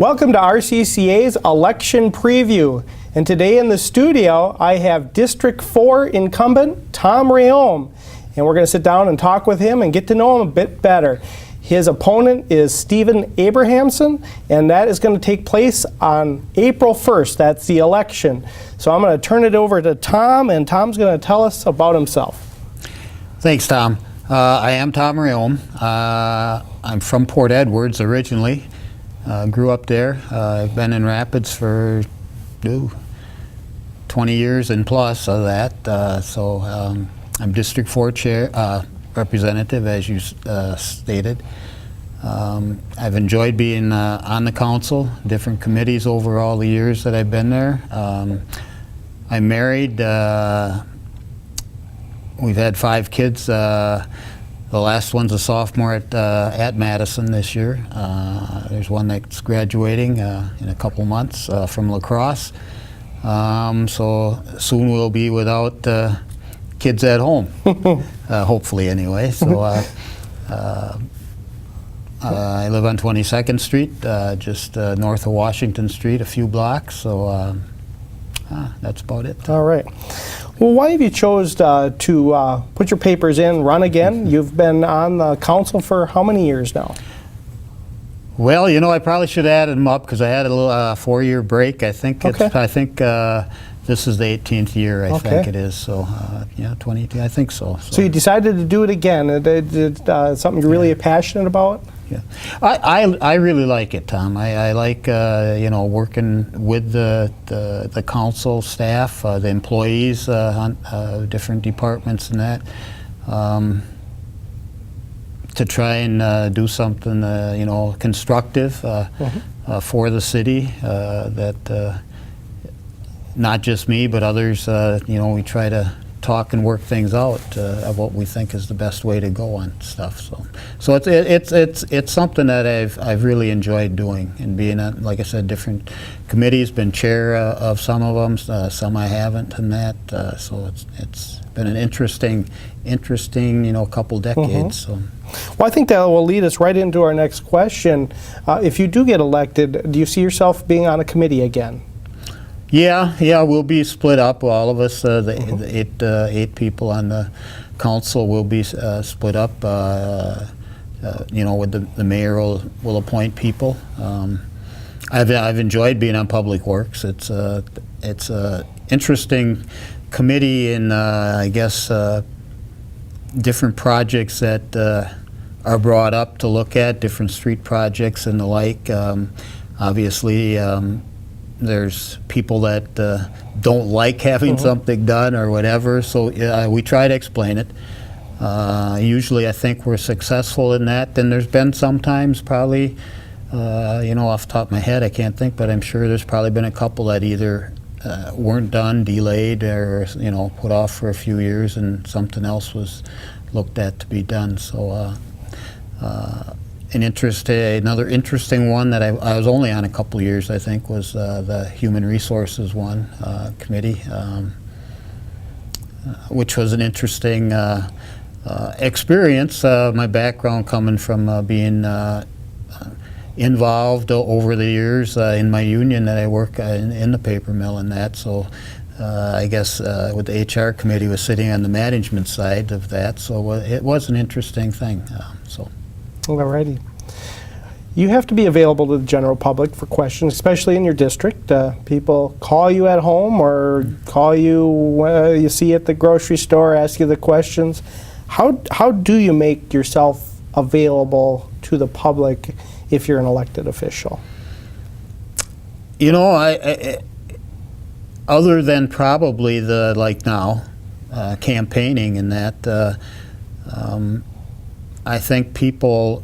Welcome to RCCA's Election Preview. And today in the studio, I have District 4 incumbent Tom Rayome. And we're going to sit down and talk with him and get to know him a bit better. His opponent is Stephen Abrahamson, and that is going to take place on April 1st. That's the election. So I'm going to turn it over to Tom, and Tom's going to tell us about himself. Thanks, Tom. I am Tom Rayome. I'm from Port Edwards originally. Grew up there. I've been in Rapids for 20 years and plus of that. I'm District 4 Chair, Representative, as you stated. I've enjoyed being on the council, different committees over all the years that I've been there. I'm married. We've had 5 kids. The last one's a sophomore at Madison this year. There's one that's graduating in a couple months from lacrosse. So soon we'll be without kids at home, hopefully anyway. So I live on 22nd Street, just north of Washington Street, a few blocks. So that's about it. All right. Well, why have you chose to put your papers in, run again? You've been on the council for how many years now? Well, you know, I probably should have added them up because I had a little 4-year break. I think this is the 18th year. I think it is. So yeah, 22. I think so. So you decided to do it again. Something you're really passionate about? Yeah, I really like it, Tom. I like you know, working with the council staff, the employees on different departments and that, to try and do something you know, constructive for the city. That not just me, but others. You know, we try to talk and work things out of what we think is the best way to go on stuff. So it's something that I've really enjoyed doing, and being on, like I said, different committees. Been chair of some of them, some I haven't, and that. So it's been an interesting you know, couple decades. So. Well, I think that will lead us right into our next question. If you do get elected, do you see yourself being on a committee again? Yeah, we'll be split up. All of us, the 8 people on the council, will be split up. You know, with the mayor will appoint people. I've enjoyed being on Public Works. It's a interesting committee, and I guess different projects that are brought up to look at, different street projects and the like. Obviously. There's people that don't like having something done or whatever, so we try to explain it. Usually I think we're successful in that. Then there's been sometimes probably, you know, off the top of my head I can't think, but I'm sure there's probably been a couple that either weren't done, delayed, or you know, put off for a few years, and something else was looked at to be done. So another interesting one that I was only on a couple years, I think, was the Human Resources one committee, which was an interesting experience. My background coming from being involved over the years in my union that I work in the paper mill and that. So I guess with the HR committee was sitting on the management side of that. So it was an interesting thing. Alrighty. You have to be available to the general public for questions, especially in your district. People call you at home or call you you see at the grocery store, ask you the questions. How do you make yourself available to the public if you're an elected official? You know, I other than probably the, like now, campaigning and that, I think people,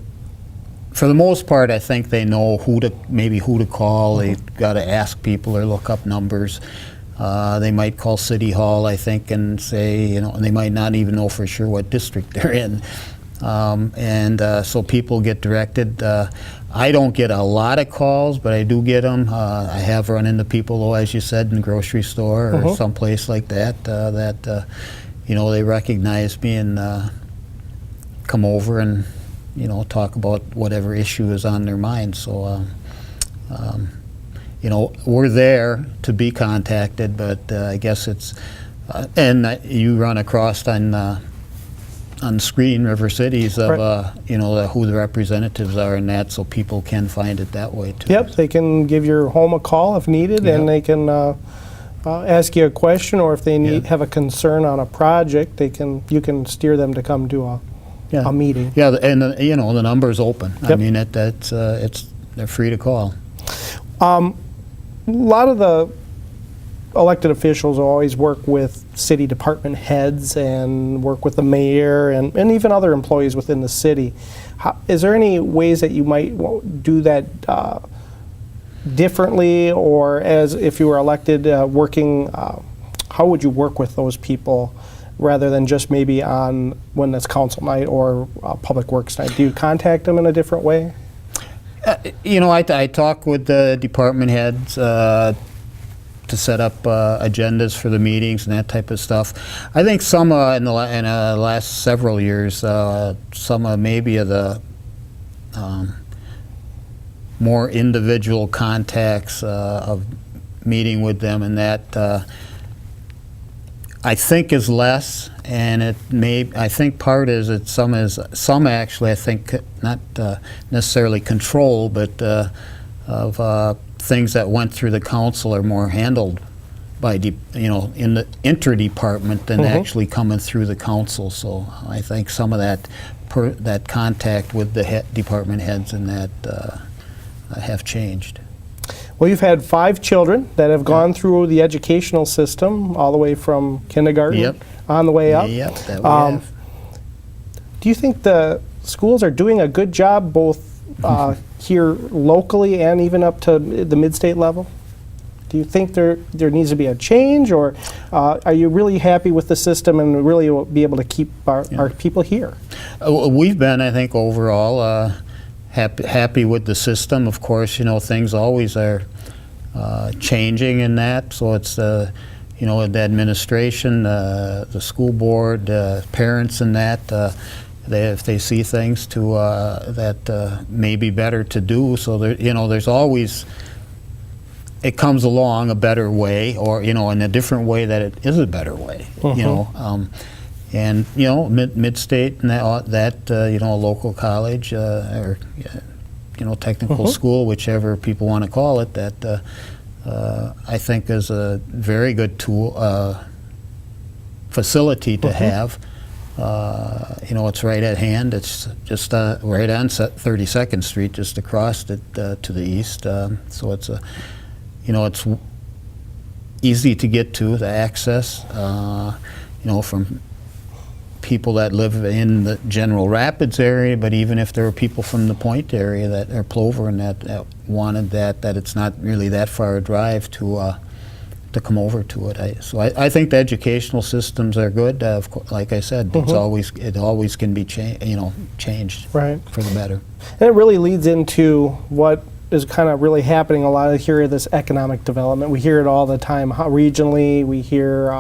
for the most part, I think they know who to call. They got to ask people or look up numbers. They might call City Hall, I think, and say, you know, and they might not even know for sure what district they're in. So people get directed. I don't get a lot of calls, but I do get them. I have run into people, though, as you said, in the grocery store or someplace like that, you know, they recognize me and come over and, you know, talk about whatever issue is on their mind. So you know, we're there to be contacted, but I guess it's, and you run across on screen River Cities of, Right. you know, who the representatives are and that, so people can find it that way too. Yep, they can give your home a call if needed, Yep. and they can ask you a question, or if they need Yeah. have a concern on a project, you can steer them to come to a meeting. Yeah, and you know, the number's open. I Yep. mean, they're free to call. A lot of the elected officials always work with city department heads and work with the mayor and even other employees within the city. Is there any ways that you might do that differently, or as if you were elected, working, how would you work with those people rather than just maybe on when it's council night or public works night? Do you contact them in a different way? You know, I talk with the department heads to set up agendas for the meetings and that type of stuff. I think some in the last several years, some maybe of the more individual contacts of meeting with them, and that I think is less, and I think part is that some actually, I think, not necessarily control, but of things that went through the council are more handled by, you know, in the inter-department than actually coming through the council. So I think some of that contact with the department heads and that have changed. Well, you've had 5 children that have gone through the educational system, all the way from kindergarten Yep. on the way up. Yep, that we have. Do you think the schools are doing a good job, both here locally and even up to the mid-state level? Do you think there needs to be a change, or are you really happy with the system and really will be able to keep our people here? We've been, I think, overall happy with the system. Of course, you know, things always are changing in that. So it's you know, the administration, the school board, parents, and that. If they see things that may be better to do, so there, you know, there's always, it comes along a better way, or, you know, in a different way that it is a better way. You know, and, you know, mid-state and that you know, a local college or, you know, technical school, whichever people want to call it, that I think is a very good tool, facility to have. You know, it's right at hand. It's just right on 32nd Street, just across it to the east. So it's you know, it's easy to get to, the access. You know, from people that live in the General Rapids area, but even if there are people from the Point area that are Plover and that wanted that it's not really that far a drive to come over to it. So I think the educational systems are good. Of course, like I said, it always can be changed Right. for the better. And it really leads into what is kind of really happening a lot here, this economic development. We hear it all the time. How regionally, we hear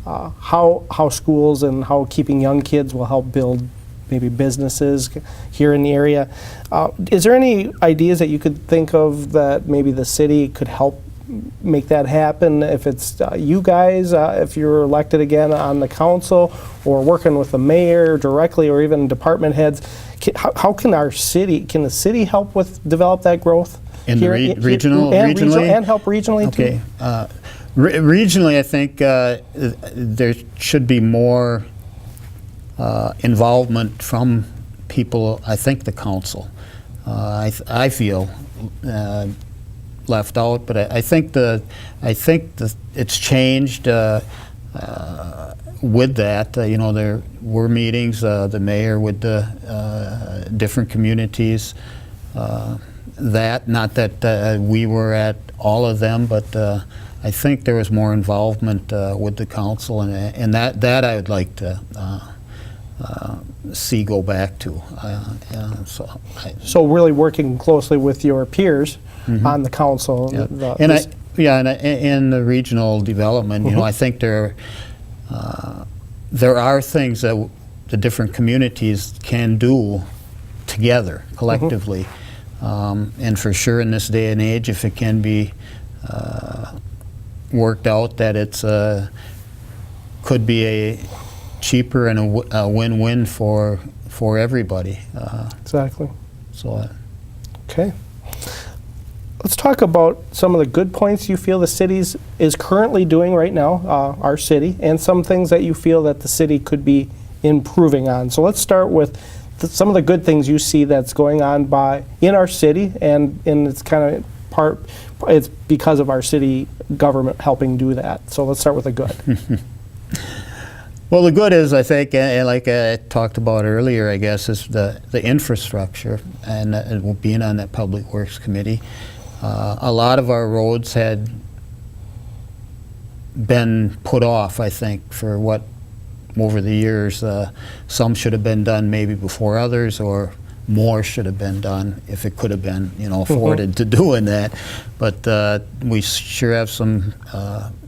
how schools and how keeping young kids will help build maybe businesses here in the area. Is there any ideas that you could think of that maybe the city could help make that happen? If it's you guys, if you're elected again on the council, or working with the mayor directly, or even department heads, how can the city help with develop that growth? In the regionally? And help regionally Okay. too? Regionally, I think there should be more involvement from people. I think the council. I feel left out, but I think it's changed with that. You know, there were meetings, the mayor with the different communities. Not that we were at all of them, but I think there was more involvement with the council, and that I would like to see go back to. So really working closely with your peers on the council. Yeah. And the regional development, you know, I think there are things that the different communities can do together, collectively. And for sure in this day and age, if it can be worked out, that it's could be a cheaper and a win-win for everybody. Exactly. So. Okay. Let's talk about some of the good points you feel the city is currently doing right now, our city, and some things that you feel that the city could be improving on. So let's start with some of the good things you see that's going on in our city, and it's kind of it's because of our city government helping do that. So let's start with the good. Well, the good is, I think, and like I talked about earlier, I guess, is the infrastructure and being on that Public Works Committee. A lot of our roads had been put off, I think, for over the years. Some should have been done maybe before others, or more should have been done if it could have been, afforded to doing that. But we sure have some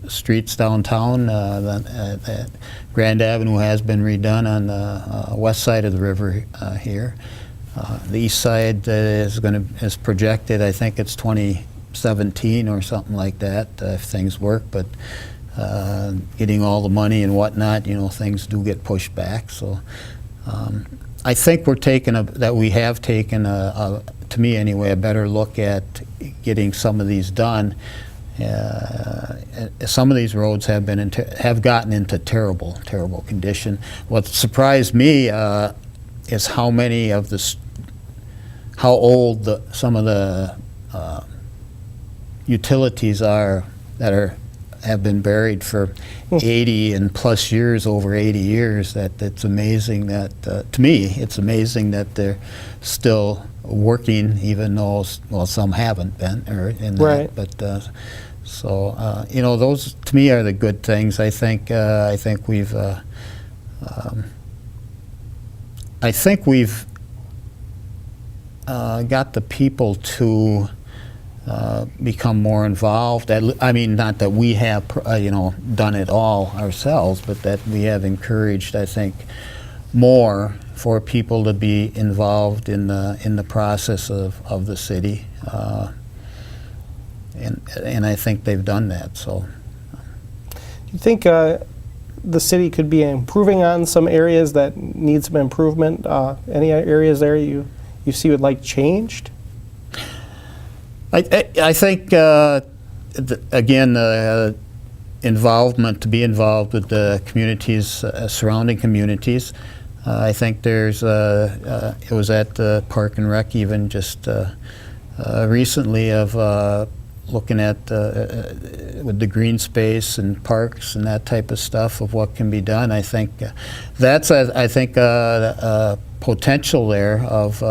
streets downtown. That Grand Avenue has been redone on the west side of the river here. The east side is projected, I think it's 2017 or something like that, if things work, but getting all the money and whatnot, things do get pushed back. So I think we have taken, to me anyway, a better look at getting some of these done. Some of these roads have gotten into terrible condition. What surprised me is how many of how old some of the utilities are that have been buried for 80 and plus years, over 80 years. That it's amazing that to me it's amazing that they're still working, even though some haven't been in that. Right. But those to me are the good things. I think we've got the people to become more involved. I mean, not that we have done it all ourselves, but that we have encouraged, I think, more for people to be involved in the process of the city, and I think they've done that. So, Do you think the city could be improving on some areas that need some improvement? Any areas there you see would like changed? I think again, involvement, to be involved with the communities, surrounding communities. I think it was at the Park and Rec even just recently of looking at with the green space and parks and that type of stuff of what can be done. I think that's potential there of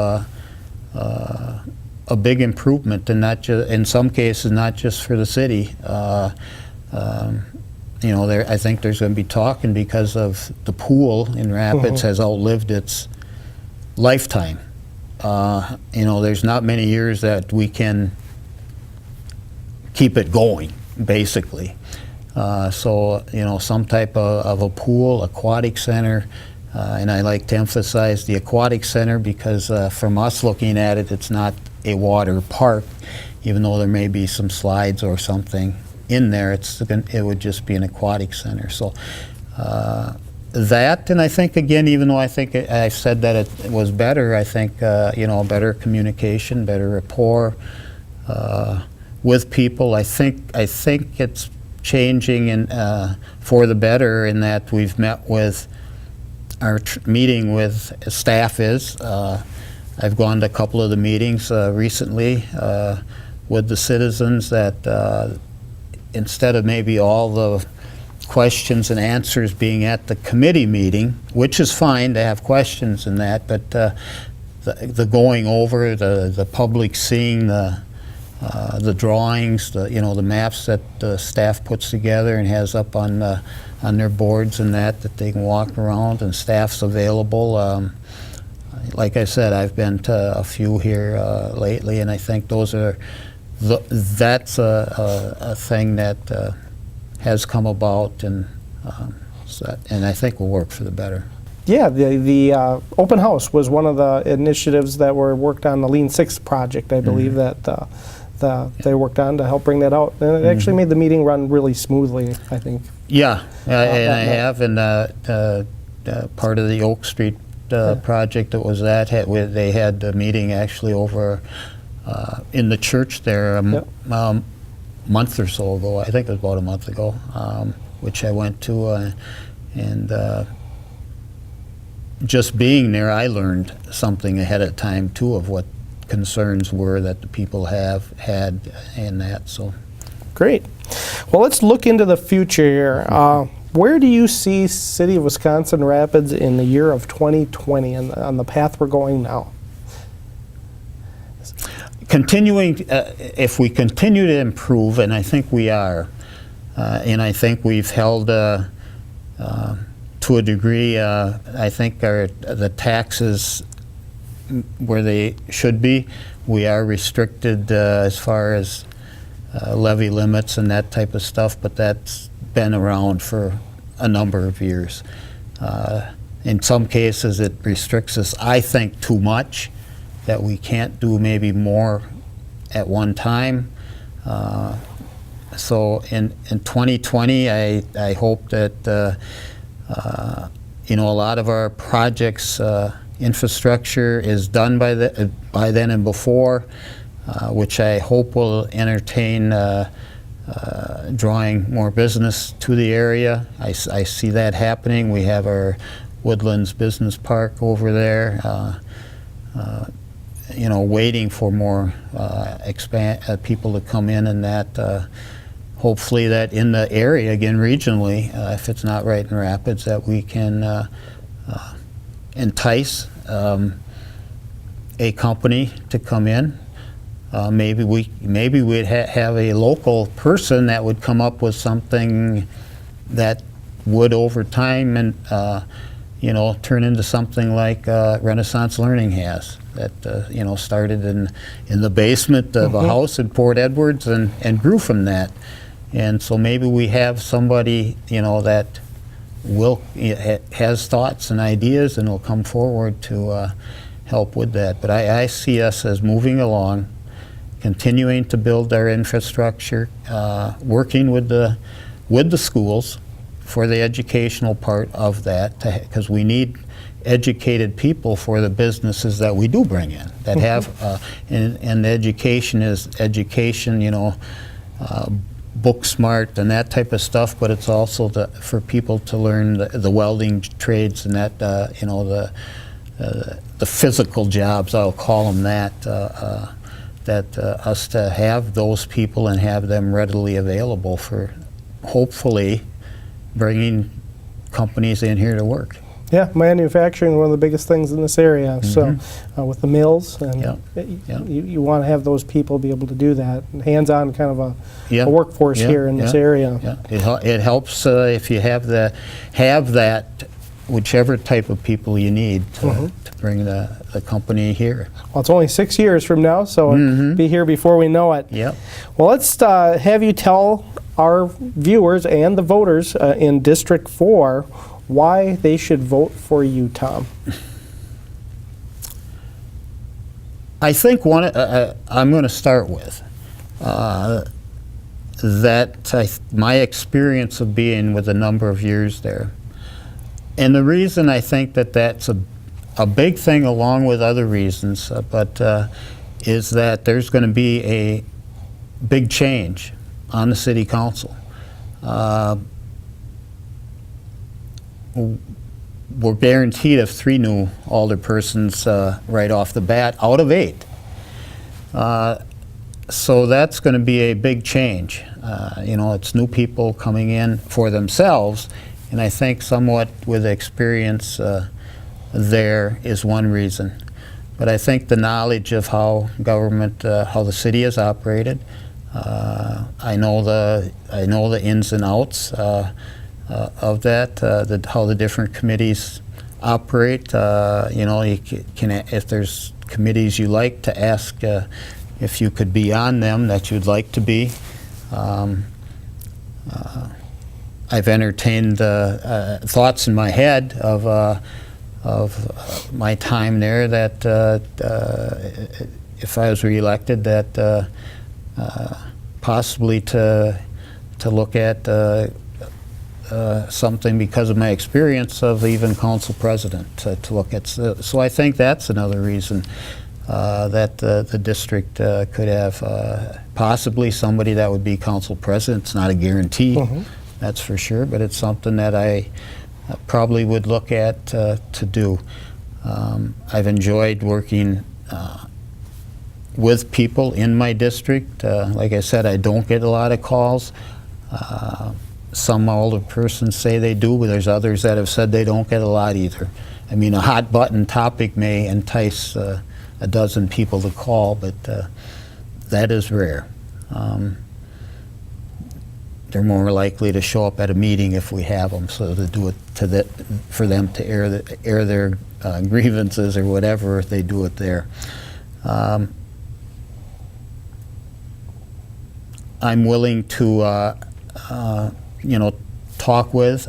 a big improvement, and not just in some cases, not just for the city. I think there's going to be talk, and because of the pool in Rapids has outlived its lifetime. There's not many years that we can keep it going, basically. Some type of a pool, aquatic center, and I like to emphasize the aquatic center because from us looking at it, it's not a water park, even though there may be some slides or something in there. It would just be an aquatic center. So that, and I think again, even though I think I said that it was better, I think better communication, better rapport with people. I think it's changing and for the better in that we've met with our meeting with staff is. I've gone to a couple of the meetings recently with the citizens that instead of maybe all the questions and answers being at the committee meeting, which is fine to have questions in that, but the going over, the public seeing the drawings, the maps that the staff puts together and has up on their boards and that they can walk around, and staff's available. Like I said, I've been to a few here lately, and I think that's a thing that has come about, and I think will work for the better. Yeah, the open house was one of the initiatives that were worked on the Lean Six project, I believe, that they worked on to help bring that out. And it actually made the meeting run really smoothly, I think. Yeah, and I have, and part of the Oak Street project that was that, they had a meeting actually over in the church there a month or so ago. I think it was about a month ago, which I went to, and just being there, I learned something ahead of time too of what concerns were that the people have had and that. So great. Well, let's look into the future here. Where do you see City of Wisconsin Rapids in the year of 2020 and on the path we're going now? Continuing, if we continue to improve, and I think we are, and I think we've held to a degree, I think the taxes where they should be. We are restricted as far as levy limits and that type of stuff, but that's been around for a number of years. In some cases, it restricts us, I think, too much, that we can't do maybe more at one time. So in 2020, I hope that you know, a lot of our projects, infrastructure is done by then and before, which I hope will entertain drawing more business to the area. I see that happening. We have our Woodlands Business Park over there, you know, waiting for more people to come in, and that hopefully that in the area, again regionally, if it's not right in Rapids, that we can entice a company to come in. Maybe we'd have a local person that would come up with something that would over time and you know, turn into something like Renaissance Learning has, that you know, started in the basement of a house in Port Edwards and grew from that. And so maybe we have somebody, you know, that has thoughts and ideas and will come forward to help with that. But I see us as moving along, continuing to build our infrastructure, working with the schools for the educational part of that, because we need educated people for the businesses that we do bring in that have, and the education is education, you know, book smart and that type of stuff, but it's also for people to learn the welding trades and that, you know, the physical jobs, I'll call them that, us to have those people and have them readily available for hopefully bringing companies in here to work. Yeah, manufacturing, one of the biggest things in this area. So with the mills, and you want to have those people be able to do that. Hands-on kind of a workforce here in this area. Yeah. It helps if you have that, whichever type of people you need to bring the company here. Well, it's only 6 years from now, so it'll be here before we know it. Yep. Well, let's have you tell our viewers and the voters in District 4 why they should vote for you, Tom. I think I'm going to start with my experience of being with a number of years there. And the reason I think that that's a big thing, along with other reasons, is that there's going to be a big change on the City Council. We're guaranteed of 3 new alderpersons right off the bat out of 8. So that's going to be a big change. You know, it's new people coming in for themselves, and I think somewhat with experience there is one reason. But I think the knowledge of how government, how the city is operated, I know the ins and outs of that, how the different committees operate. You know, you can, if there's committees you like, to ask if you could be on them that you'd like to be. I've entertained thoughts in my head of my time there, that if I was reelected, that possibly to look at something because of my experience of even council president, to look at. So I think that's another reason that the district could have possibly somebody that would be council president. It's not a guarantee, that's for sure, but it's something that I probably would look at to do. I've enjoyed working with people in my district. Like I said, I don't get a lot of calls. Some alderpersons say they do, but there's others that have said they don't get a lot either. I mean, a hot button topic may entice a dozen people to call, but that is rare. They're more likely to show up at a meeting if we have them, so to do it for them to air their grievances or whatever, if they do it there. I'm willing to talk with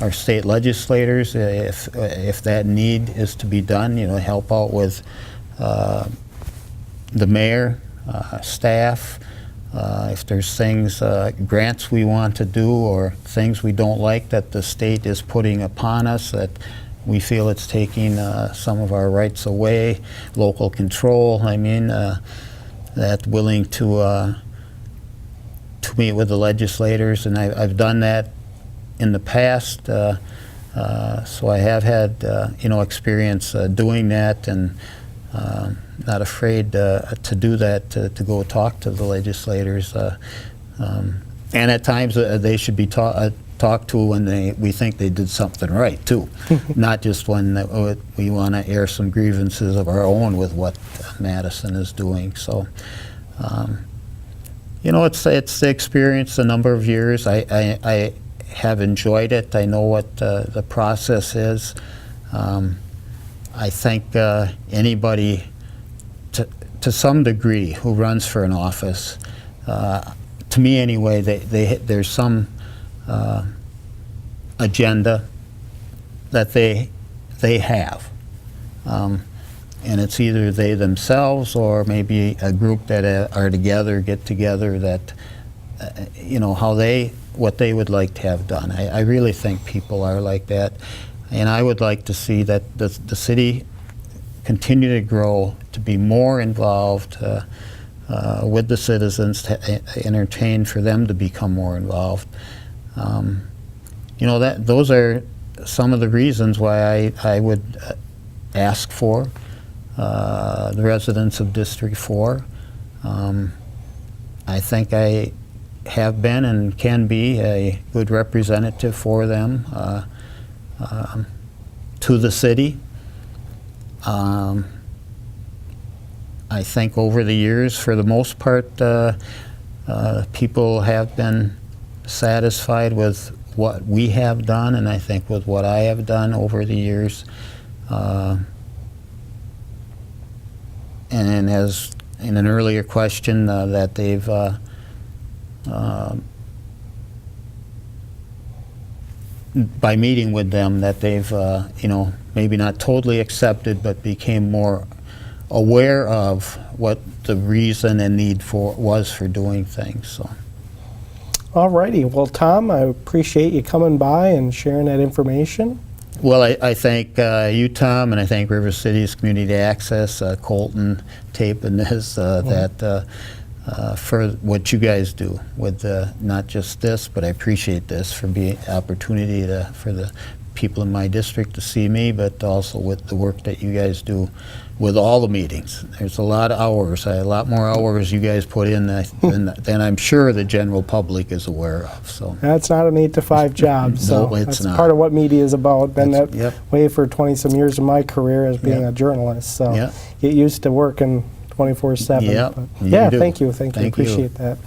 our state legislators if that need is to be done, help out with the mayor, staff, if there's things, grants we want to do or things we don't like that the state is putting upon us that we feel it's taking some of our rights away, local control, that willing to meet with the legislators, and I've done that in the past, so I have had experience doing that, and not afraid to do that, to go talk to the legislators, and at times they should be talked to when we think they did something right too, not just when we want to air some grievances of our own with what Madison is doing. So. It's the experience, a number of years. I have enjoyed it. I know what the process is. I think anybody, to some degree, who runs for an office, to me anyway, there's some agenda that they have. And it's either they themselves or maybe a group that are together, get together, that what they would like to have done. I really think people are like that, and I would like to see that the city continue to grow, to be more involved with the citizens, to entertain for them to become more involved. Those are some of the reasons why I would ask for the residents of District 4. I think I have been and can be a good representative for them to the city. I think over the years, for the most part, people have been satisfied with what we have done, and I think with what I have done over the years. And as in an earlier question, that they've by meeting with them, that they've maybe not totally accepted, but became more aware of what the reason and need was for doing things. So. All righty. Well, Tom, I appreciate you coming by and sharing that information. Well, I thank you, Tom, and I thank River City's Community Access, Colton, taping this, for what you guys do with not just this, but I appreciate this for being opportunity for the people in my district to see me, but also with the work that you guys do with all the meetings. There's a lot of hours, a lot more hours you guys put in than I'm sure the general public is aware of. So that's not an 8-to-5 job. So no, it's that's not. Part of what media is about. Been that yep. way for 20-some years of my career as being Yep. a journalist. So Yep. get used to working 24/7. Yep, But you yeah, do. thank you. Thank you. Appreciate that.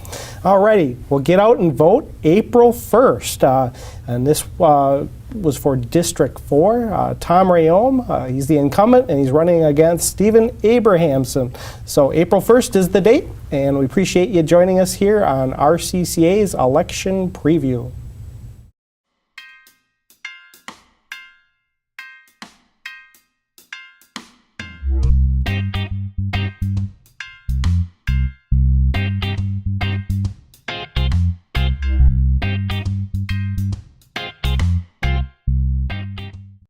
All righty. Well, get out and vote April 1st. And this was for District 4. Tom Rayome, he's the incumbent, and he's running against Stephen Abrahamson. So April 1st is the date, and we appreciate you joining us here on RCCA's Election Preview.